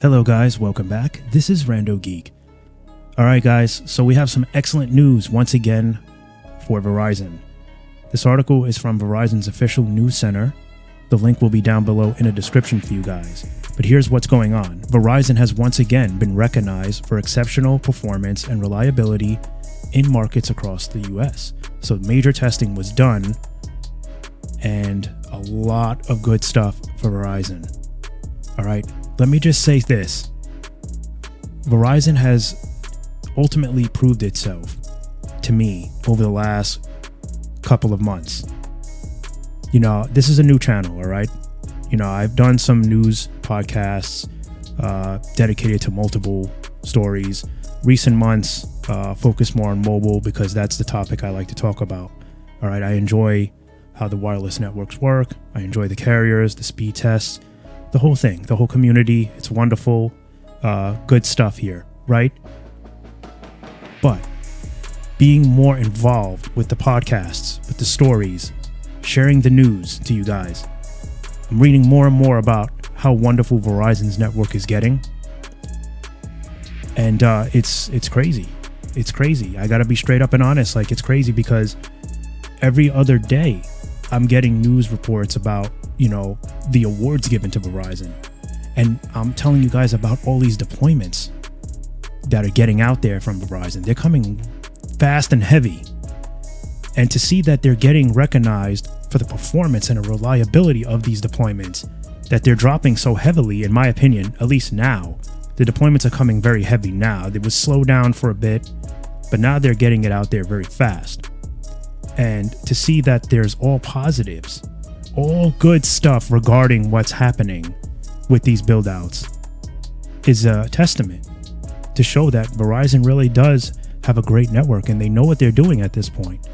Hello guys, welcome back. This is RandoGEEK. Alright guys, so we have some excellent news once again for Verizon. This article is from Verizon's official news center. The link will be down below in a description for you guys. But here's what's going on. Verizon has once again been recognized for exceptional performance and reliability in markets across the US. So major testing was done and a lot of good stuff for Verizon. Alright, let me just say this. Verizon has ultimately proved itself to me over the last couple of months. You know, this is a new channel, all right? You know, I've done some news podcasts dedicated to multiple stories. Recent months focus more on mobile because that's the topic I like to talk about. All right, I enjoy how the wireless networks work. I enjoy the carriers, the speed tests, the whole thing, the whole community. It's wonderful. Good stuff here, right? But being more involved with the podcasts, with the stories, sharing the news to you guys, I'm reading more and more about how wonderful Verizon's network is getting. And it's crazy. It's crazy. I gotta be straight up and honest. Like, it's crazy because every other day I'm getting news reports about, you know, the awards given to Verizon. And I'm telling you guys about all these deployments that are getting out there from Verizon. They're coming fast and heavy. And to see that they're getting recognized for the performance and the reliability of these deployments, that they're dropping so heavily, in my opinion, at least now, the deployments are coming very heavy now. They would slow down for a bit, but now they're getting it out there very fast. And to see that there's all positives, all good stuff regarding what's happening with these build outs is a testament to show that Verizon really does have a great network and they know what they're doing at this point.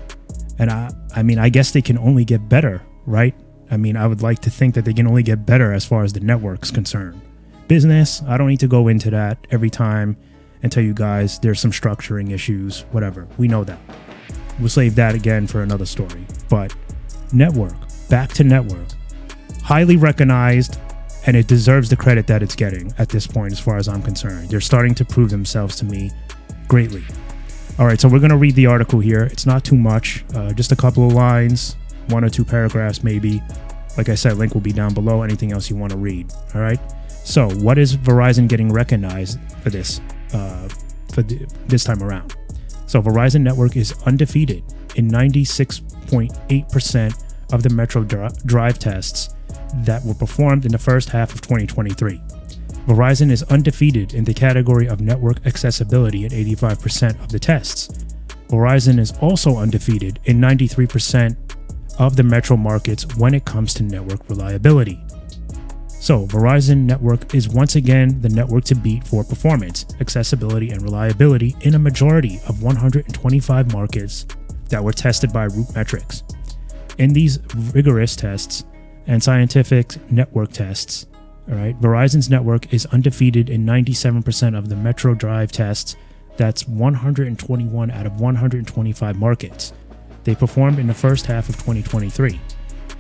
And I mean, I guess they can only get better, right? I mean, I would like to think that they can only get better as far as the network's concerned. Business, I don't need to go into that every time and tell you guys there's some structuring issues, whatever. We know that. We'll save that again for another story. But network, back to network, highly recognized, and it deserves the credit that it's getting at this point as far as I'm concerned. They're starting to prove themselves to me greatly. All right, so we're going to read the article here. It's not too much, just a couple of lines, one or two paragraphs maybe. Like I said, link will be down below, anything else you want to read. All right, so what is Verizon getting recognized for this, this time around? So Verizon network is undefeated in 96.8% of the Metro Drive tests that were performed in the first half of 2023. Verizon is undefeated in the category of network accessibility at 85% of the tests. Verizon is also undefeated in 93% of the metro markets when it comes to network reliability. So Verizon network is once again the network to beat for performance, accessibility, and reliability in a majority of 125 markets that were tested by Root Metrics. In these rigorous tests and scientific network tests, all right, Verizon's network is undefeated in 97% of the Metro Drive tests. That's 121 out of 125 markets. They performed in the first half of 2023.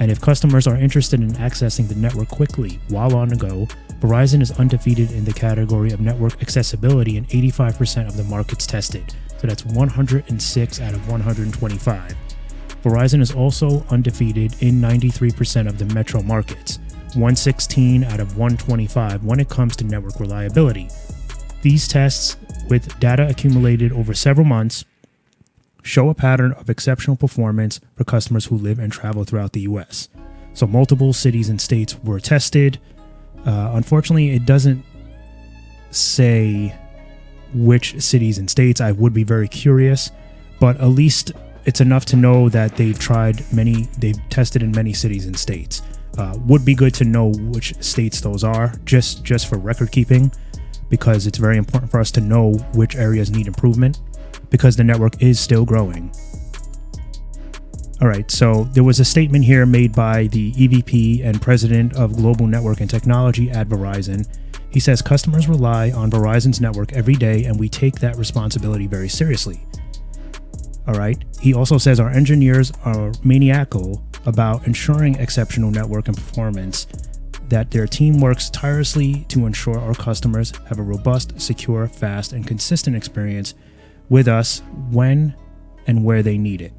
And if customers are interested in accessing the network quickly while on the go, Verizon is undefeated in the category of network accessibility in 85% of the markets tested. So that's 106 out of 125. Verizon is also undefeated in 93% of the metro markets, 116 out of 125 when it comes to network reliability. These tests, with data accumulated over several months, show a pattern of exceptional performance for customers who live and travel throughout the US. So multiple cities and states were tested. Unfortunately, it doesn't say which cities and states. I would be very curious, but at least it's enough to know that they've tested in many cities and states. Would be good to know which states those are, just for record keeping, because it's very important for us to know which areas need improvement, because the network is still growing. All right, so there was a statement here made by the EVP and President of Global Network and Technology at Verizon. He says, customers rely on Verizon's network every day, and we take that responsibility very seriously. All right. He also says our engineers are maniacal about ensuring exceptional network and performance that their team works tirelessly to ensure our customers have a robust, secure, fast, and consistent experience with us when and where they need it.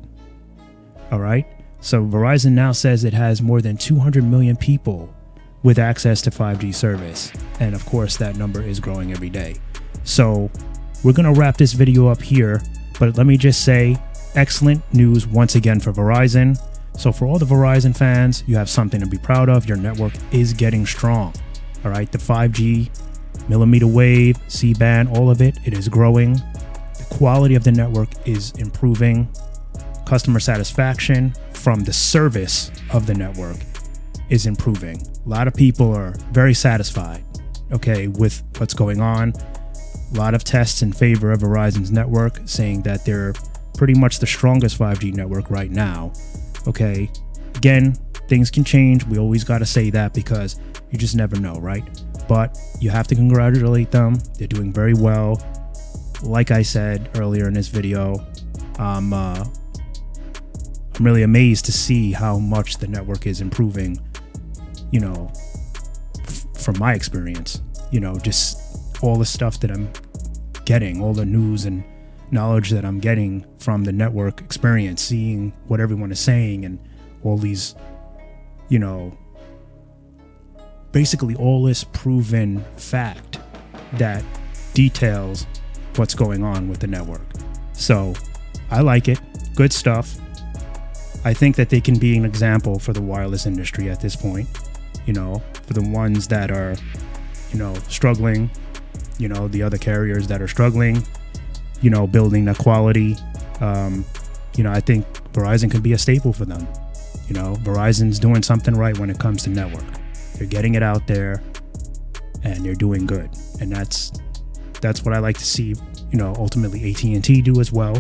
All right. So Verizon now says it has more than 200 million people with access to 5G service. And of course, that number is growing every day. So we're going to wrap this video up here, but let me just say, excellent news once again for Verizon. So for all the Verizon fans, you have something to be proud of. Your network is getting strong. All right. The 5G, millimeter wave, C-band, all of it is growing. The quality of the network is improving. Customer satisfaction from the service of the network is improving. A lot of people are very satisfied, okay, with what's going on. A lot of tests in favor of Verizon's network, saying that they're pretty much the strongest 5G network right now. Okay, again, things can change. We always got to say that because you just never know, right? But you have to congratulate them. They're doing very well. Like I said earlier in this video, I'm really amazed to see how much the network is improving, you know, from my experience, you know, just all the stuff that I'm getting, all the news and knowledge that I'm getting from the network experience, seeing what everyone is saying and all these, you know, basically all this proven fact that details what's going on with the network. So I like it. Good stuff. I think that they can be an example for the wireless industry at this point, you know, for the ones that are, you know, struggling, you know, the other carriers that are struggling, you know, building the quality. You know, I think Verizon could be a staple for them. You know, Verizon's doing something right when it comes to network. They're getting it out there and they're doing good. And that's what I like to see, you know, ultimately AT&T do as well.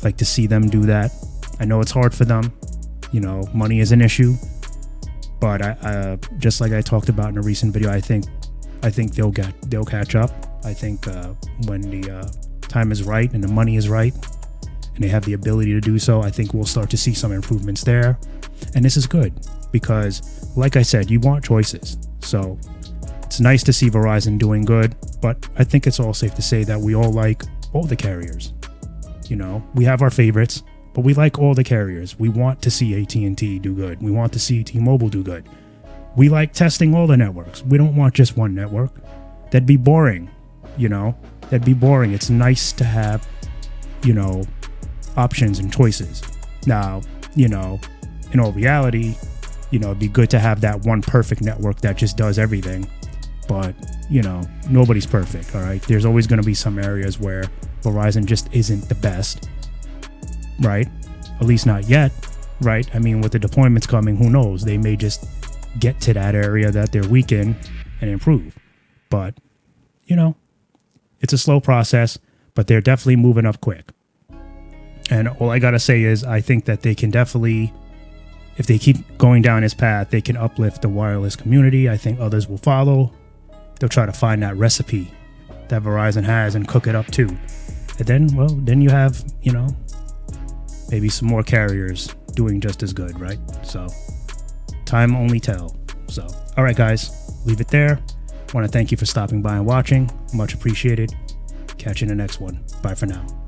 Like to see them do that. I know it's hard for them, you know, money is an issue, but I just like I talked about in a recent video, I think they'll catch up. I think when the time is right and the money is right and they have the ability to do so, I think we'll start to see some improvements there. And this is good because, like I said, you want choices. So it's nice to see Verizon doing good, but I think it's all safe to say that we all like all the carriers. You know, we have our favorites, but we like all the carriers. We want to see AT&T do good. We want to see T-Mobile do good. We like testing all the networks. We don't want just one network. That'd be boring, you know? That'd be boring. It's nice to have, you know, options and choices. Now, you know, in all reality, you know, it'd be good to have that one perfect network that just does everything. But, you know, nobody's perfect, all right? There's always going to be some areas where Verizon just isn't the best. Right? At least not yet, right? I mean, with the deployments coming, who knows? They may just get to that area that they're weak in and improve. But, you know, it's a slow process, but they're definitely moving up quick. And all I got to say is I think that they can definitely, if they keep going down this path, they can uplift the wireless community. I think others will follow. They'll try to find that recipe that Verizon has and cook it up too. And then, well, then you have, you know, maybe some more carriers doing just as good, right? So time only tell. So, all right, guys, leave it there. Want to thank you for stopping by and watching. Much appreciated. Catch you in the next one. Bye for now.